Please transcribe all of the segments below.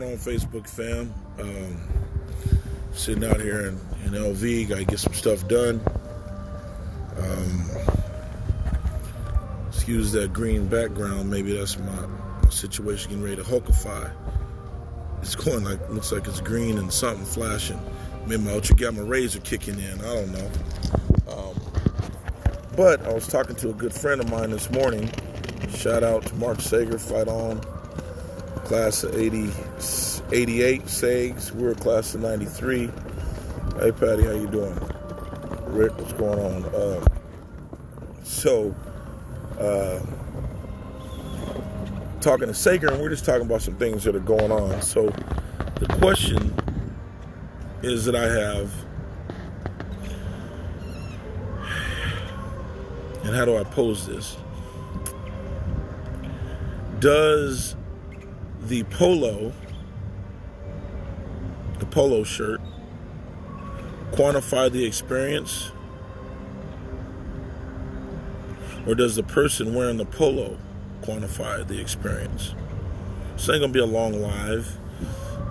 on, Facebook fam? Sitting out here in LV, gotta get some stuff done. Excuse that green background. Maybe that's my situation getting ready to hulkify. It's going looks like it's green and something flashing. Maybe my ultra gamma rays are kicking in. I don't know. But I was talking to a good friend of mine this morning. Shout out to Mark Sager, Fight On. Class of 88 Sags. We're a class of 93. Hey, Patty, how you doing? Rick, what's going on? Talking to Sager, and we're just talking about some things that are going on. So the question is that I have, and how do I pose this? Does the Polo shirt quantify the experience? Or does the person wearing the polo quantify the experience? This ain't gonna be a long live,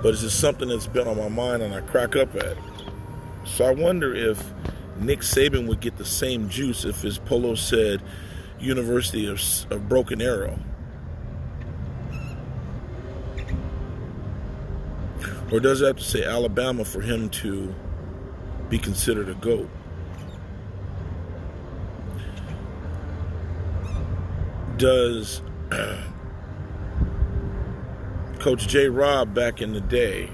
but it's just something that's been on my mind and I crack up at. So I wonder if Nick Saban would get the same juice if his polo said University of Broken Arrow. Or does it have to say Alabama for him to be considered a GOAT? Does Coach J. Rob back in the day,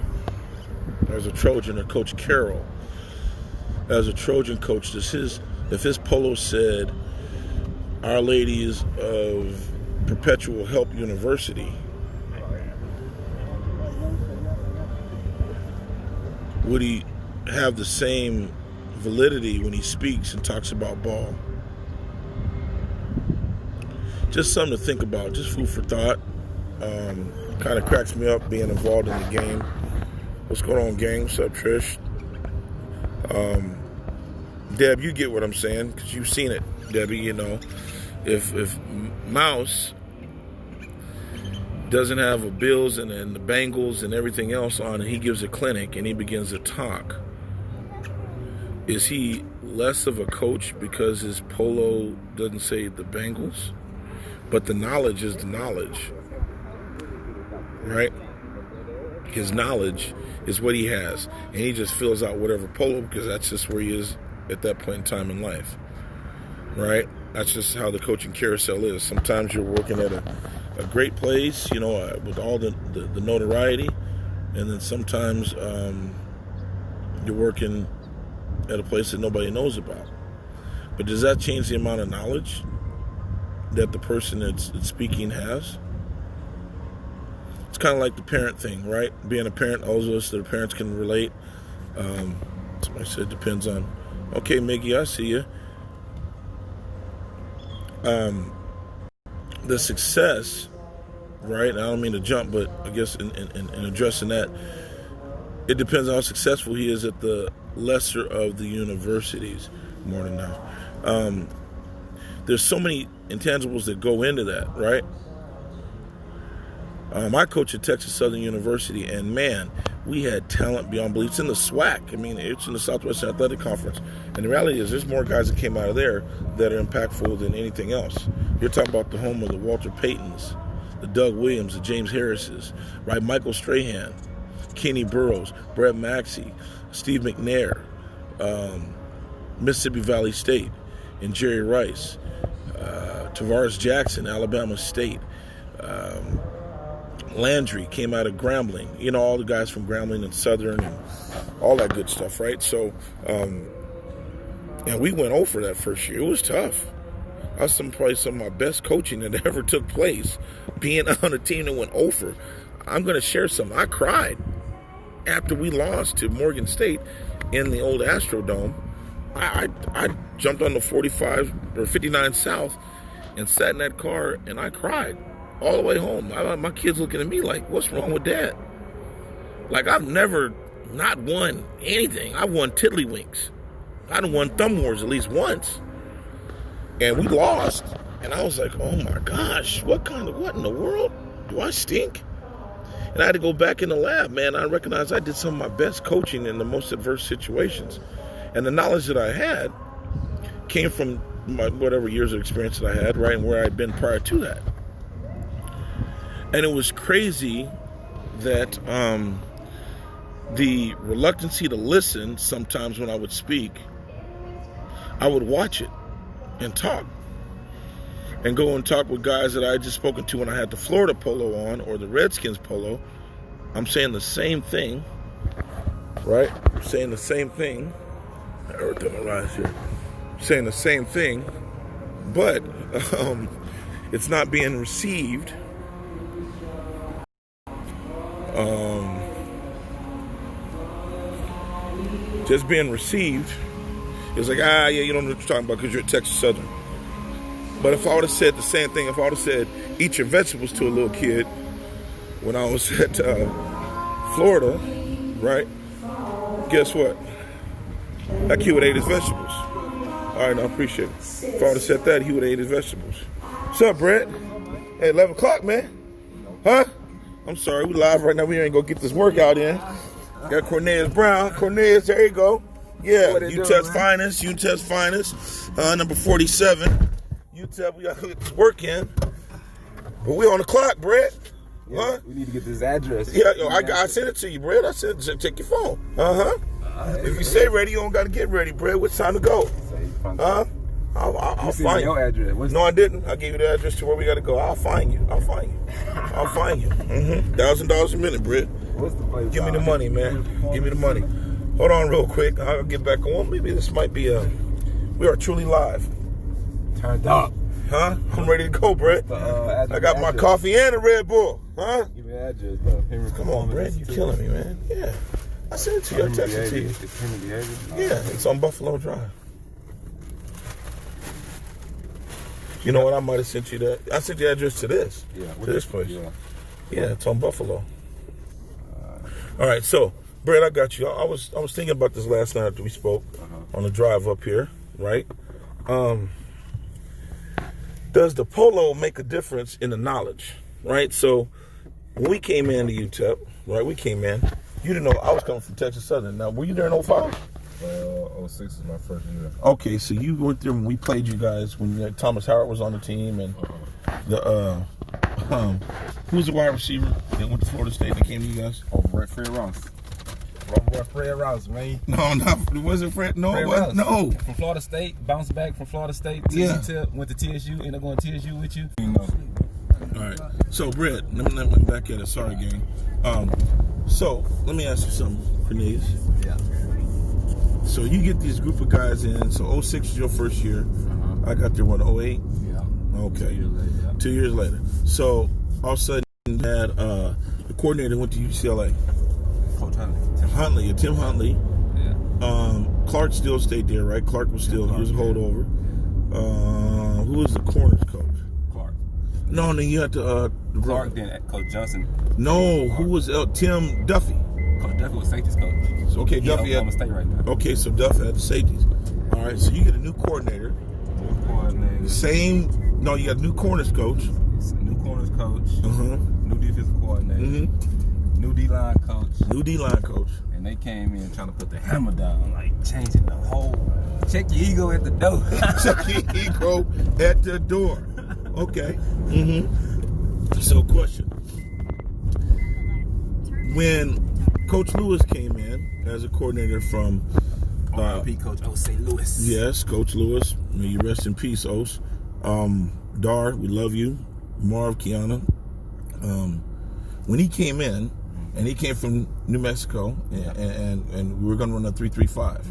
as a Trojan, or Coach Carroll, as a Trojan coach, if his polo said Our Ladies of Perpetual Help University, would he have the same validity when he speaks and talks about ball? Just something to think about, just food for thought. Kind of cracks me up being involved in the game. What's going on, gang? What's up, Trish? Deb, you get what I'm saying, because you've seen it, Debbie. You know, if Mouse doesn't have a Bills and the Bengals and everything else on, and he gives a clinic and he begins to talk, is he less of a coach because his polo doesn't say the Bengals? But the knowledge is the knowledge, right? His knowledge is what he has, and he just fills out whatever polo because that's just where he is at that point in time in life, right? That's just how the coaching carousel is. Sometimes you're working at a great place, you know, with all the notoriety, and then sometimes you're working at a place that nobody knows about. But does that change the amount of knowledge that the person that's speaking has? It's kind of like the parent thing, right? Being a parent, all of us that are parents can relate. Somebody said it depends on. Okay, Miggy, I see you. The success, right? I don't mean to jump, but I guess in addressing that, it depends on how successful he is at the lesser of the universities. Morning now. There's so many intangibles that go into that, right? I coach at Texas Southern University, and man, we had talent beyond belief. It's in the SWAC. I mean, it's in the Southwestern Athletic Conference. And the reality is there's more guys that came out of there that are impactful than anything else. You're talking about the home of the Walter Paytons, the Doug Williams, the James Harrises, right? Michael Strahan, Kenny Burroughs, Brett Maxey, Steve McNair, Mississippi Valley State, and Jerry Rice, Tavares Jackson, Alabama State, Landry came out of Grambling, you know, all the guys from Grambling and Southern and all that good stuff, right? So, and we went over that first year. It was tough. That was probably some of my best coaching that ever took place, being on a team that went over. I'm going to share something. I cried after we lost to Morgan State in the old Astrodome. I jumped on the 45 or 59 South and sat in that car, and I cried all the way home. My kids looking at me like, what's wrong with Dad? Like, I've never not won anything. I won tiddlywinks. I done won Thumb Wars at least once. And we lost. And I was like, oh my gosh, what in the world? Do I stink? And I had to go back in the lab, man. I recognized I did some of my best coaching in the most adverse situations. And the knowledge that I had came from my whatever years of experience that I had, right, and where I'd been prior to that. And it was crazy that the reluctancy to listen, sometimes when I would speak, I would watch it and talk. And go and talk with guys that I had just spoken to when I had the Florida polo on or the Redskins polo. I'm saying the same thing, right? I'm saying the same thing. Everything arise here. I'm saying the same thing, but it's not being received. Just being received is like, yeah, you don't know what you're talking about because you're at Texas Southern. But if I would have said the same thing, if I would have said, eat your vegetables to a little kid when I was at Florida, right? Guess what? That kid would have ate his vegetables. All right, I appreciate it. If I would have said that, he would have ate his vegetables. What's up, Brett? Hey, 11 o'clock, man. Huh? I'm sorry, we live right now. We ain't gonna get this workout in. Got Cornelius Brown. Cornelius, there you go. Yeah, UTEP's finest. Number 47. UTEP, we got to get this work in. But we on the clock, Brett. Yeah, huh? We need to get this address. Yeah, I sent it to you, Brett. I said, check your phone. If you say ready, you don't got to get ready, Brett. It's time to go. I'll find you. Your address. No, I didn't. I gave you the address to where we got to go. I'll find you. I'll find you. $1,000 a minute, Brett. What's the place? Give me the money, man. Give me the money. Hold on real quick. I'll get back on. Maybe this might be we are truly live. Turned up. Huh? I'm ready to go, Brett. I got my coffee and a Red Bull. Huh? Give me the address, though. Come on, Brett. You're killing me, man. Yeah. I sent it to you. I texted it to you. It's human behavior? Yeah, it's on Buffalo Drive. You know what? I might have sent you that. I sent the address to this. Yeah. To this place. Yeah, it's on Buffalo. All right, so, Brett, I got you. I was thinking about this last night after we spoke on the drive up here, right? Does the polo make a difference in the knowledge, right? So when we came in to UTEP, right, you didn't know I was coming from Texas Southern. Now, were you there in 05? 06 is my first year. Okay, so you went there when we played you guys, when Thomas Howard was on the team, and who was the wide receiver that went to Florida State that came to you guys? Oh, Fred Ross. Fred Ross, man. No, it wasn't Fred. No, Fred it wasn't. No. From Florida State, bounced back from Florida State to UTEP, went to TSU, ended up going to TSU with you. All right. So, Brett, let me back at it. Sorry, gang. So, let me ask you something, Cornelius. Yeah. So, you get this group of guys in. So, 06 is your first year. I got there, what, 08? Yeah. Okay. 2 years later. Yeah. 2 years later. So, all of a sudden, you had the coordinator went to UCLA. Coach Tim Huntley. Yeah. Clark still stayed there, right? Clark was still, he was a holdover. Who was the corners coach? Clark. No, then you had to... Clark, then Coach Johnson. No, Clark. Who was Tim Duffy? Coach Duffy was safeties coach. So, okay, Duffy had... State right now. Okay, so Duffy had the safeties. All right, so you get a new coordinator. No, you got a new corners coach. New corners coach. New defensive coordinator. New D-line coach. And they came in trying to put the hammer down, like changing the whole. Check your ego at the door. Check your ego at the door. Okay. So, question. When Coach Lewis came in as a coordinator from Coach St. Louis. Yes, Coach Lewis. May you rest in peace, Os. Dar, we love you. Marv, Kiana. When he came in, and he came from New Mexico, and we were going to run a 3-3-5.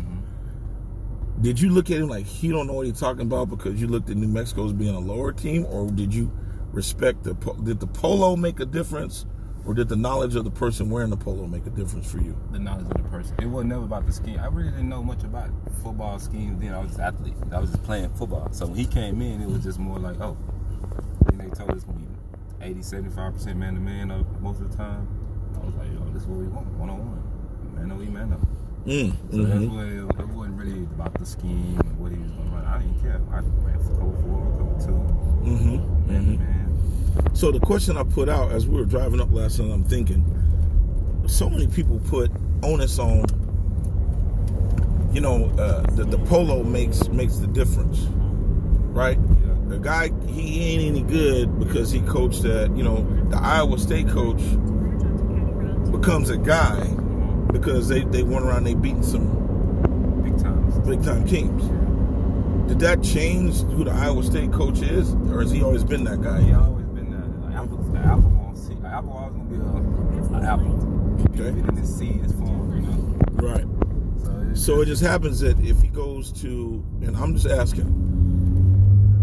Did you look at him like he don't know what he's talking about because you looked at New Mexico as being a lower team, or did you respect did the polo make a difference, or did the knowledge of the person wearing the polo make a difference for you? The knowledge of the person. It wasn't never about the scheme. I really didn't know much about football schemes then. I was an athlete. I was just playing football. So when he came in, it was just more like, oh. And they told us it's going to be 80-75% man-to-man most of the time. I was like, yo, this is what we want, one-on-one. Man-o-we, man-o. So it wasn't really about the scheme and what he was going to run. I didn't care. I ran for code 4, code 2. Man-to-man. So the question I put out as we were driving up last night, I'm thinking, so many people put onus on, the Polo makes the difference, right? Yeah. The guy, he ain't any good because he coached at, the Iowa State coach becomes a guy because they went around, they beating some big time teams. Did that change who the Iowa State coach is, or has he always been that guy? He always been that. Apple always gonna be an apple. Okay. Even in his seed, his form, Right. So it just happens that if he goes to, and I'm just asking,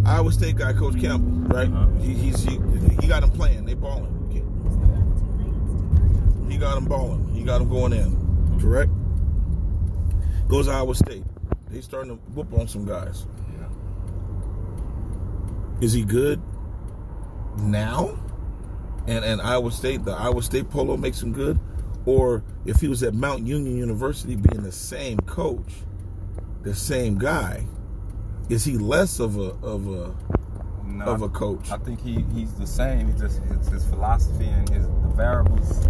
Iowa State guy, Coach Campbell, right? He got him playing. They balling. He got him balling. He got him going in. Correct? Goes to Iowa State. They starting to whoop on some guys. Yeah. Is he good now? And the Iowa State Polo makes him good? Or if he was at Mount Union University being the same coach, the same guy, is he less of a coach? I think he's the same. It's his philosophy and the variables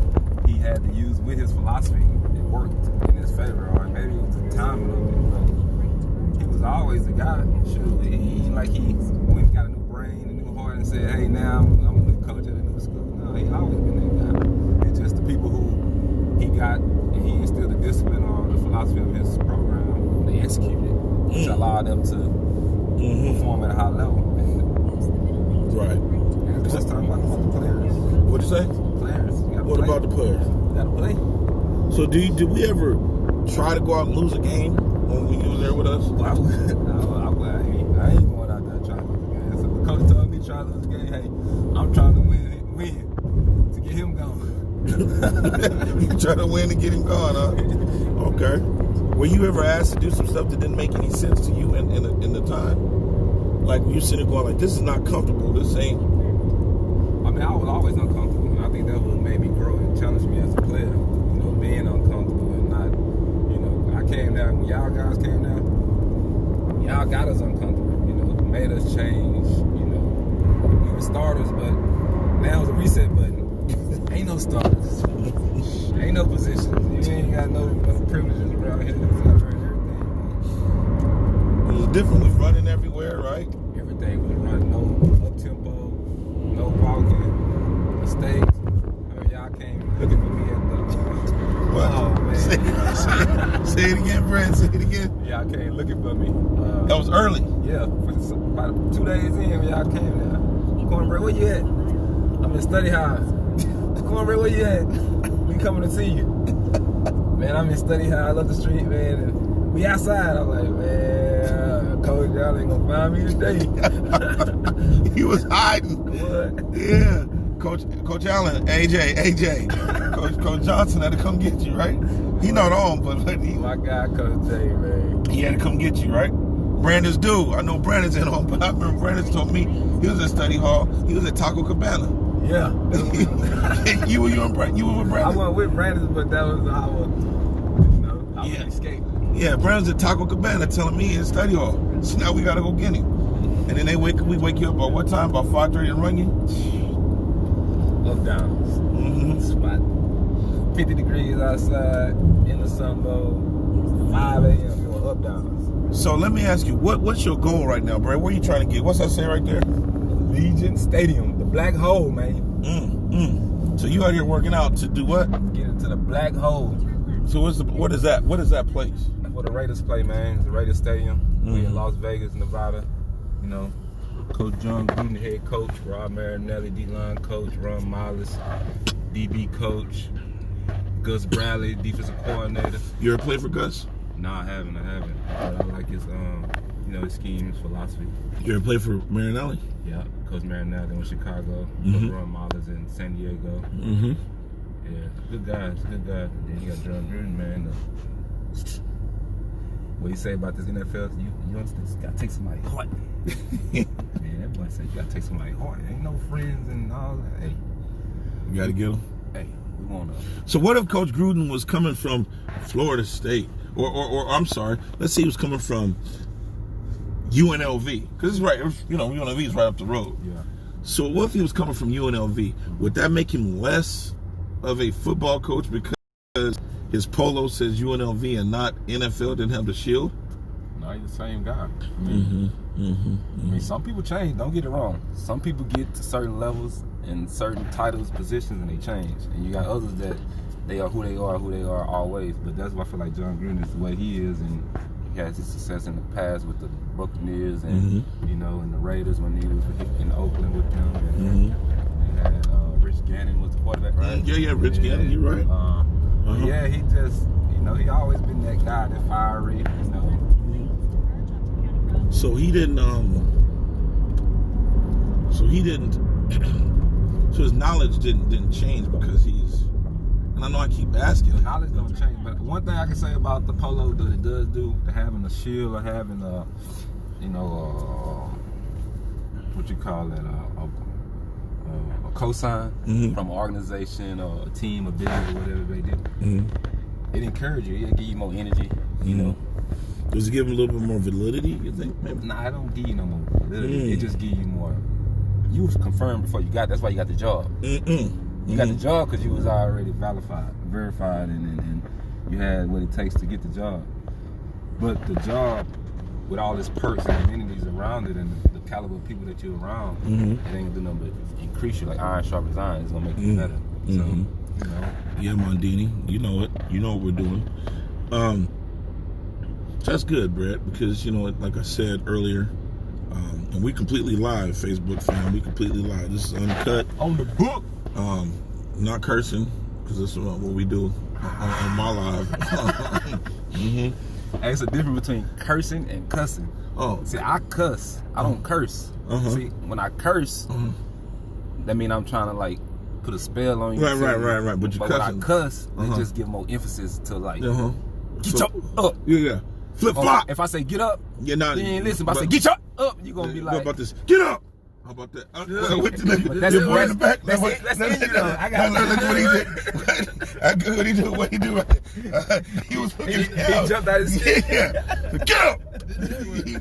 he had to use with his philosophy. It worked in his favor, or maybe it was the timing of it. But he was always the guy. Shoot, he went and got a new brain, a new heart, and said, "Hey, now I'm a new coach at a new school." No, he always been that guy. It's just the people who he got, and he instilled the discipline or the philosophy of his program. They executed, which allowed them to perform at a high level. Right. And it's just talking about the players. What'd you say? Players. What about the players? You gotta play. So did we ever try to go out and lose a game when you were there with us? Well, I ain't going out there trying to lose a game. So the coach told me try to lose a game. Hey, I'm trying to win to get him going. You try to win to get him gone, huh? Okay. Were you ever asked to do some stuff that didn't make any sense to you in the time? Like you sitting there going like, this is not comfortable. This ain't. I mean, I was always uncomfortable, and I think that what made me grow and challenge me as a player. Being uncomfortable and not, I came down when y'all guys came down. Y'all got us uncomfortable. Made us change. We were starters, but now it's a reset button. Ain't no starters. Ain't no positions. You ain't got no privileges around here. You gotta earn everything. It was different. It was running everywhere, right? Everything was running. No up tempo, no walking, mistakes. Y'all came looking for me at the. Oh man! Say it again, Brad. Say it again. Y'all came looking for me. That was early. Yeah, about 2 days in, when y'all came there. Cornbread, where you at? I'm in study hall. Cornbread, where you at? We coming to see you. Man, I'm in study hall up the street, man. And we outside. I'm like, man, coach, y'all ain't gonna find me today. He was hiding. What? Yeah. Coach Allen, AJ, Coach Johnson had to come get you, right? He not on, but my guy, Coach J, man. He had to come get you, right? Brandon's dude. I know Brandon's in on, but I remember Brandon told me he was at study hall. He was at Taco Cabana. Yeah. you were with Brandon? I wasn't with Brandon, but that was our escape. Yeah, Brandon's at Taco Cabana telling me in study hall. So now we got to go get him. And then we wake you up by what time? About 5:30 and run you? Up down. Spot 50 degrees outside in the sun bowl, 5 a.m. going up down. So let me ask you, what's your goal right now, Brad? Where are you trying to get? What's that say right there? Allegiant Stadium, the black hole, man. So you out here working out to do what? Get into the black hole. So what is that? What is that place? That's where the Raiders play, man. It's the Raiders Stadium. We in Las Vegas, Nevada. Coach John Gruden, head coach, Rob Marinelli, D-line coach, Ron Mollis, DB coach, Gus Bradley, defensive coordinator. You ever played for Gus? No, I haven't. But I like his, his scheme, his philosophy. You ever played for Marinelli? Yeah, Coach Marinelli in Chicago, Coach Ron Mollis in San Diego. Yeah, good guys. And then you got John Gruden, man. What you say about this NFL? You understand? You gotta take somebody heart. Man, that boy said you gotta take somebody heart. Ain't no friends and all that. Hey, you gotta get them. Hey, we want to. So what if Coach Gruden was coming from Florida State, or I'm sorry, let's say he was coming from UNLV, because it's right. UNLV is right up the road. Yeah. So what if he was coming from UNLV? Would that make him less of a football coach because his polo says UNLV and not NFL, didn't have the shield? No, he's the same guy. I mean, I mean, some people change. Don't get it wrong. Some people get to certain levels and certain titles, positions, and they change. And you got others that they are who they are always. But that's why I feel like John Gruden is the way he is, and he has his success in the past with the Buccaneers and you know, and the Raiders when he was in Oakland with them. And they had Rich Gannon was the quarterback, right? Yeah, Rich Gannon, you're right. Yeah, he just, you know, he always been that guy, that fiery, you know. So he didn't. So his knowledge didn't change because he's. And I know I keep asking. Knowledge don't change, but one thing I can say about the polo that it does do, having a shield or having a, you know, what you call it, a cosign from an organization or a team, a business, or whatever they do. It encourages you. It give you more energy. You know. Does it give him a little bit more validity? You think? Maybe? Nah, it don't give you no more validity. It just give you more. You was confirmed before you got. That's why you got the job. You got the job because you was already verified, and you had what it takes to get the job. But the job, with all its perks and amenities around it, and the caliber of people that you're around, it ain't gonna do nothing but increase you. Like iron sharpens iron, it's gonna make you better. So, you know. Yeah, Mondini, you know it. You know what we're doing. That's good, Brett, because, you know, like I said earlier, and we completely live, Facebook fam. We completely live. This is uncut. On the book. Not cursing, because this is what we do on my live. Hey, it's a difference between cursing and cussing. Oh. See, I cuss. I don't curse. See, when I curse, that means I'm trying to, like, put a spell on you. Right. But when I cuss, they just give more emphasis to, like, get your up. Yeah. Flip flop. If I say get up, you ain't listen. If I say get your up, you gonna be like, what about this? Get up. How about that? That's your boy in the back. That's it. I got look what he did. I good what he did. What he do? He was he jumped out his skin. Yeah. Get up.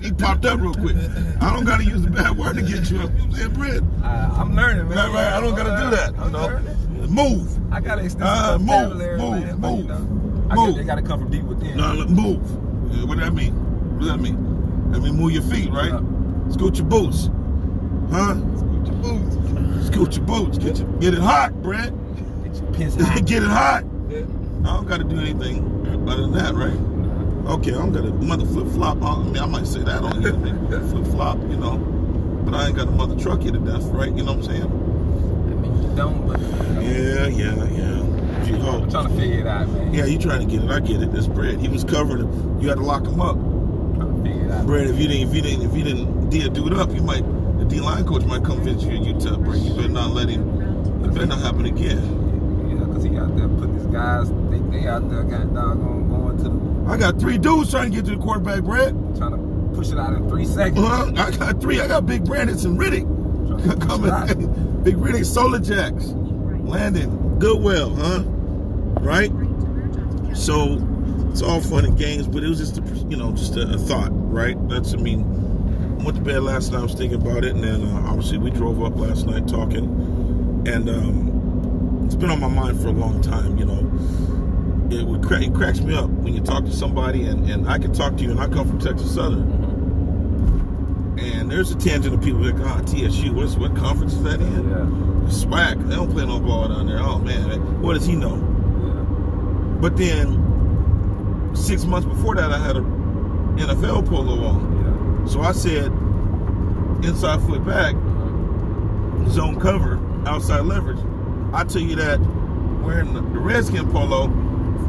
He popped up real quick. I don't gotta use the bad word to get you up. You know what I'm saying, Brett? I'm learning, man. Right. I don't gotta do that. I'm learning. Move. I gotta extend vocabulary, man. Move. They gotta come from deep within. No, move. What does that mean? What does that mean? That mean move your feet, right? Scoot your boots. Huh? Scoot your boots. Scoot your boots. Get it hot, Brett. Get your piss hot. Get it hot. Yeah. I don't got to do anything other than that, right? Okay, I don't got to mother flip flop. I mean, I might say that on here. Flip flop, you know. But I ain't got to mother truck you to death, right? You know what I'm saying? I mean, you don't, but. Yeah. I'm trying to figure it out, man. Yeah, you trying to get it. I get it. This Brett. He was covering it. You had to lock him up. I'm trying to figure it out. Brett, if you didn't do it up, you might. The D-line coach might come visit you in Utah, Brett. You better not let him. It better not happen again. Yeah, because he out there putting his guys. They out there got doggone going to the. I got 3 dudes trying to get to the quarterback, Brett. Trying to push it out in 3 seconds. I got 3. I got Big Brandon and Riddick. Coming. Big Riddick, Solar Jacks, Landon, Goodwill, huh? Right? So it's all fun and games, but it was just a thought, right? I went to bed last night, I was thinking about it, and then obviously we drove up last night talking, and it's been on my mind for a long time, you know. It cracks me up when you talk to somebody, and I can talk to you, and I come from Texas Southern, and there's a tangent of people that TSU, what conference is that in? Yeah. SWAC, they don't play no ball down there. Oh man, what does he know? Yeah. But then 6 months before that, I had a NFL polo on. So I said, inside foot back, zone cover, outside leverage. I tell you that wearing the Redskin polo,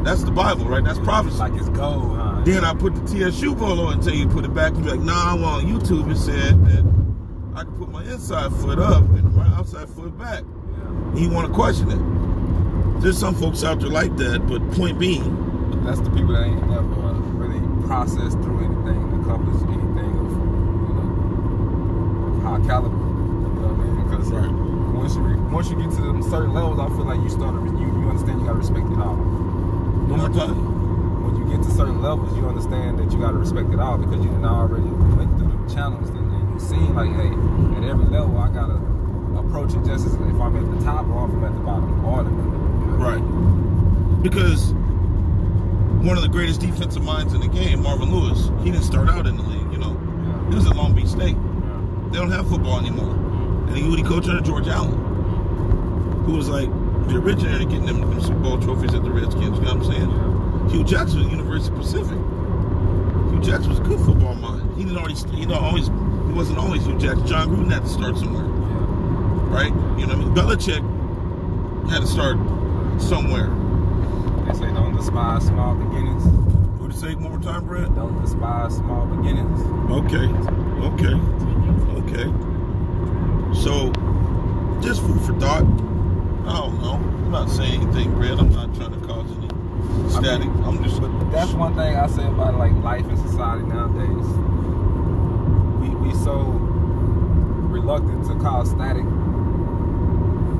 that's the Bible, right? That's prophecy. Like it's gold, huh? Then I put the TSU polo until you put it back and be like, nah, I'm on YouTube. It said that I can put my inside foot up and my outside foot back. Yeah. You want to question it. There's some folks out there like that, but point being. But that's the people that ain't never really processed through anything, accomplished anything. High caliber, you know what I mean? Because once you get to them certain levels, I feel like you understand you gotta respect it all. One more time. When you get to certain levels, you understand that you gotta respect it all because you done already went through the channels and you seen like, hey, at every level I gotta approach it just as if I'm at the top or if I'm at the bottom. All of it. Right. Because one of the greatest defensive minds in the game, Marvin Lewis, he didn't start out in the league, you know. Yeah. He was at Long Beach State. Yeah. They don't have football anymore. And he coached under George Allen, who was like the originator of getting them Super Bowl trophies at the Redskins. You know what I'm saying? Yeah. Hugh Jackson was University of Pacific. Hugh Jackson was a good football mind. He wasn't always Hugh Jackson. John Gruden had to start somewhere, right? You know what I mean? Belichick had to start somewhere. They say don't despise small beginnings. What to say one more time, Brad? Don't despise small beginnings. Okay. So, just food for thought. I don't know. I'm not saying anything, Brad. I'm not trying to cause any static. But that's one thing I say about like life and society nowadays. We so reluctant to cause static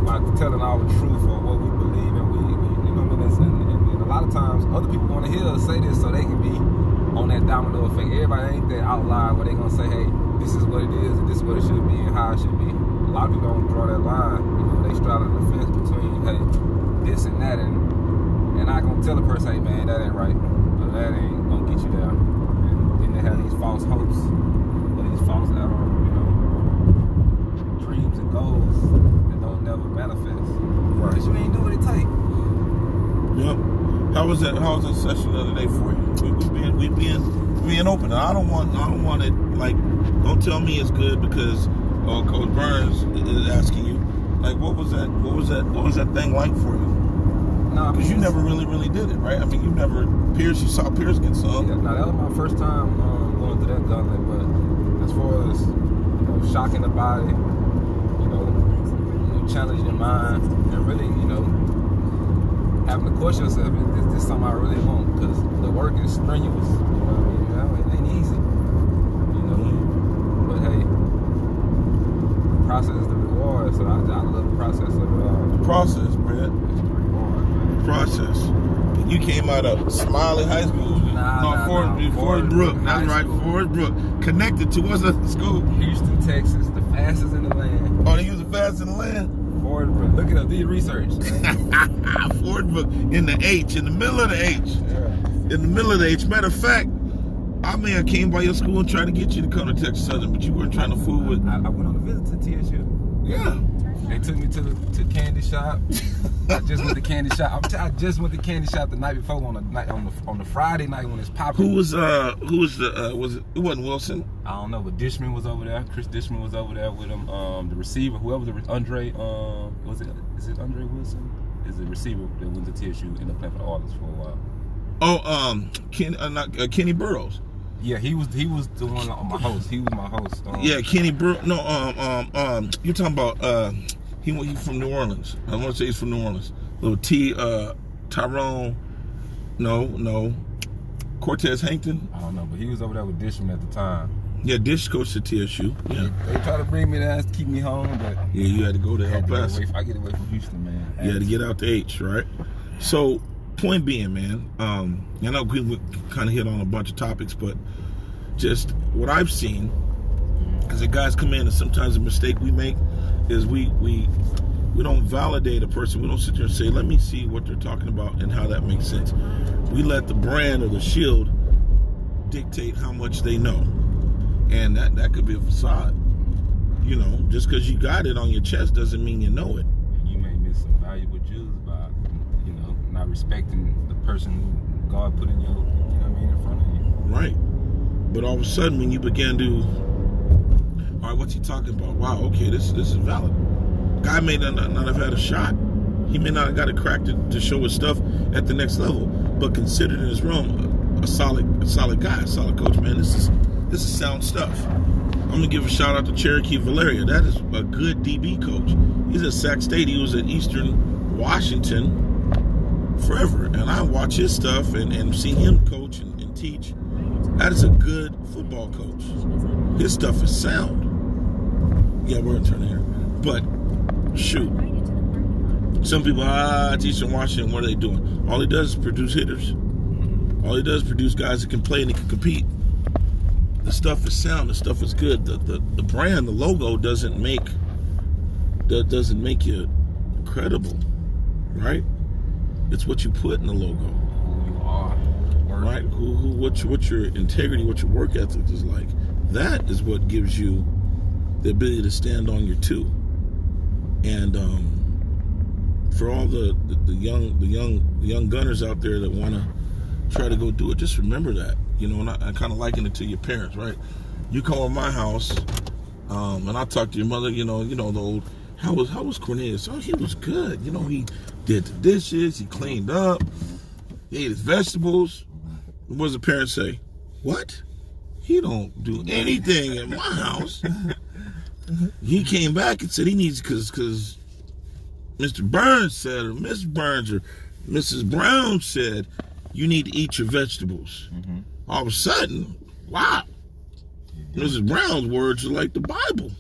by telling our truth or what we believe, and we you know what I mean. And a lot of times, other people want to hear us say this so they can be on that domino effect. Everybody ain't that outlier where they gonna say, hey, this is what it is and this is what it should be and how it should be. A lot of people don't draw that line. You know, they straddle the fence between, hey, this and that, and I gonna tell a person, hey man, that ain't right, or that ain't gonna get you down. And then they have these false hopes, or these false, dreams and goals that don't never manifest. Right. Because you ain't do what it take. Yep. How was that session the other day for you? We being open. I don't want it like, don't tell me it's good because Coach Burns is asking you. Like, what was that thing like for you? No, because you never really did it, right? I mean, you saw Pierce get some. Yeah, no, that was my first time going through that gauntlet. But as far as shocking the body, challenging your mind, and really, having to question yourself, is this something I really want? Because the work is strenuous. It ain't easy. But hey, the process is the reward. So I love the process of it all. The process, Brad. It's the reward, man. Process. You came out of Smiley High School. Forest Brook. That's right, Forest Brook. Connected to what's the school? Houston, Texas, the fastest in the land. Oh, they use the fastest in the land? Forest Brook. Look it up. Do your research. Forest Brook in the H, in the middle of the H. Yeah. In the middle of the H. Matter of fact, I may have came by your school and tried to get you to come to Texas Southern, but you weren't trying to fool with. I went on a visit to TSU. Yeah. They took me to candy shop. I just went to candy shop. I just went to candy shop the night before on the Friday night when it's popping. Who was it wasn't Wilson? I don't know, but Dishman was over there. Chris Dishman was over there with him. The receiver, whoever Andre, is it Andre Wilson? Is the receiver that went to TSU, ended up playing for the Oilers for a while. Oh, Kenny Burrows. Yeah, he was the one on my host. He was my host. Yeah, Kenny Burrows. No, you're talking about he's from New Orleans. I want to say he's from New Orleans. Little Tyrone. No. Cortez Hankton. I don't know, but he was over there with Dishman at the time. Yeah, Dish coached at TSU. Yeah. They tried to bring me there to keep me home, but yeah, you had to go to El Paso. I get away from Houston, man. You had to get out the H, right? So, point being, man, I know we kind of hit on a bunch of topics, but just what I've seen, as the guys come in, and sometimes a mistake we make is we don't validate a person. We don't sit there and say, let me see what they're talking about and how that makes sense. We let the brand or the shield dictate how much they know. And that could be a facade. Just because you got it on your chest doesn't mean you know it. You may miss some valuable jewels by, not respecting the person who God put in your, in front of you. Right. But all of a sudden, when you begin to, all right, what's he talking about? Wow, okay, this is valid. Guy may not have had a shot. He may not have got it cracked to show his stuff at the next level, but considered in his realm a solid guy, a solid coach. Man, this is sound stuff. I'm gonna give a shout out to Cherokee Valeria. That is a good DB coach. He's at Sac State. He was at Eastern Washington forever, and I watch his stuff and see him coach and teach. That is a good football coach. His stuff is sound. Yeah, we're gonna turn it here, but shoot. Some people, Eastern Washington, what are they doing? All he does is produce hitters. All he does is produce guys that can play and that can compete. The stuff is sound. The stuff is good. The brand, the logo doesn't make that doesn't make you credible, right? It's what you put in the logo. Who you are. Right? What your integrity, what your work ethic is like. That is what gives you the ability to stand on your two. And for all the young gunners out there that want to try to go do it, just remember that. You know, and I kind of liken it to your parents, right? You come to my house, and I talk to your mother. You know the old. How was Cornelius? Oh, he was good. You know, he did the dishes, he cleaned up, he ate his vegetables. What does the parents say? What? He don't do anything in my house. He came back and said he needs, because Mr. Burns said, or Miss Burns or Mrs. Brown said, you need to eat your vegetables. Mm-hmm. All of a sudden, wow. Mrs. Brown's words are like the Bible.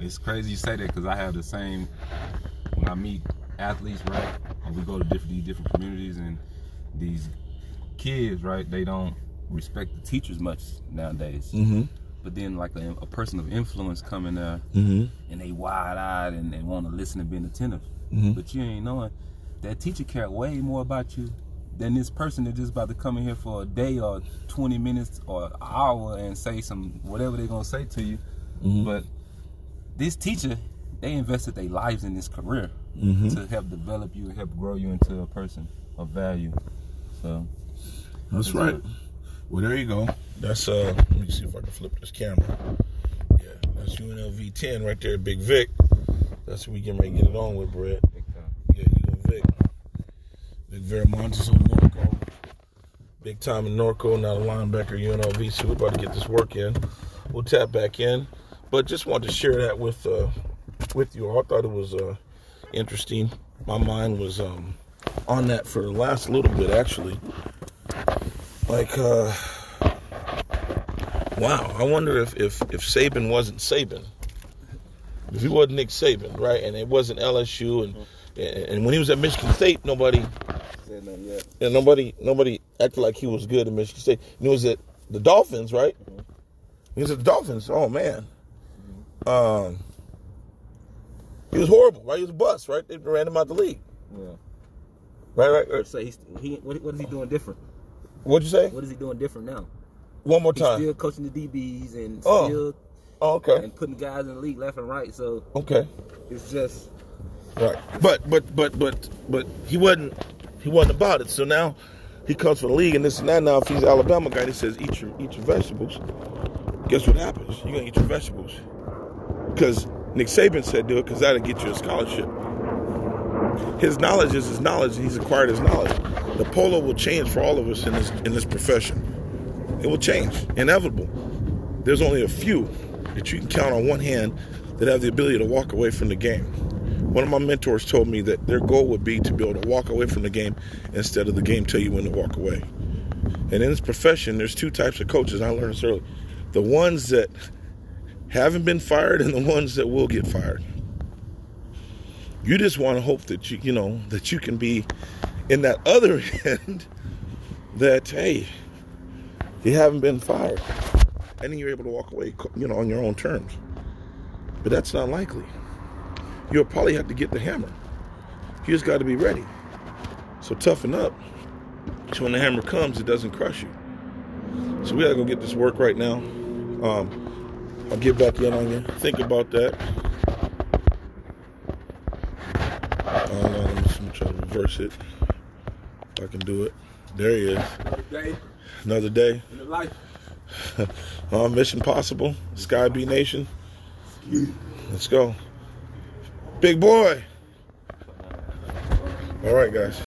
It's crazy you say that, because I have the same, when I meet athletes, right, and we go to different communities, and these kids, right, they don't respect the teachers much nowadays. Mm-hmm. But then like a person of influence come in there, mm-hmm. and they wide-eyed and they want to listen and be attentive. Mm-hmm. But you ain't knowing that teacher cared way more about you than this person that's just about to come in here for a day or 20 minutes or an hour and say some whatever they're going to say to you. Mm-hmm. But this teacher, they invested their lives in this career, mm-hmm. to help develop you and help grow you into a person of value. So that's right. Good. Well, there you go. That's let me see if I can flip this camera. Yeah, that's UNLV 10 right there, Big Vic. That's what we getting ready to get it on with, Brett. Yeah, you and Vic. Vic Veramontes on Norco. Big time in Norco, not a linebacker, UNLV. So we're about to get this work in. We'll tap back in. But just wanted to share that with you all. I thought it was interesting. My mind was on that for the last little bit, actually. Like, wow, I wonder if Saban wasn't Saban. If he wasn't Nick Saban, right? And it wasn't LSU, and when he was at Michigan State, nobody said nothing yet. And nobody acted like he was good at Michigan State. And it was at the Dolphins, right? Mm-hmm. He was at the Dolphins. Oh man. He was horrible, right? He was a bust, right? They ran him out the league. Yeah. Right. So what is he doing different? What'd you say? What is he doing different now? One more time. He's still coaching the DBs and still okay. And putting guys in the league left and right. So okay. It's just right. But he wasn't about it. So now he comes from the league and this and that. Now if he's an Alabama guy, he says eat your vegetables. Guess what happens? You're gonna eat your vegetables. Because Nick Saban said do it, because that'll get you a scholarship. His knowledge is his knowledge, and he's acquired his knowledge. The polo will change for all of us in this profession. It will change, inevitable. There's only a few that you can count on one hand that have the ability to walk away from the game. One of my mentors told me that their goal would be to be able to walk away from the game instead of the game tell you when to walk away. And in this profession, there's two types of coaches. I learned this early. The ones that haven't been fired and the ones that will get fired. You just want to hope that that you can be in that other end that, hey, you haven't been fired. And then you're able to walk away, on your own terms. But that's not likely. You'll probably have to get the hammer. You just got to be ready. So toughen up. So when the hammer comes, it doesn't crush you. So we got to go get this work right now. I'll get back in on you. Think about that. Let me try to reverse it. If I can do it. There he is. Another day. Mission Possible. Sky B Nation. Let's go. Big boy. All right, guys.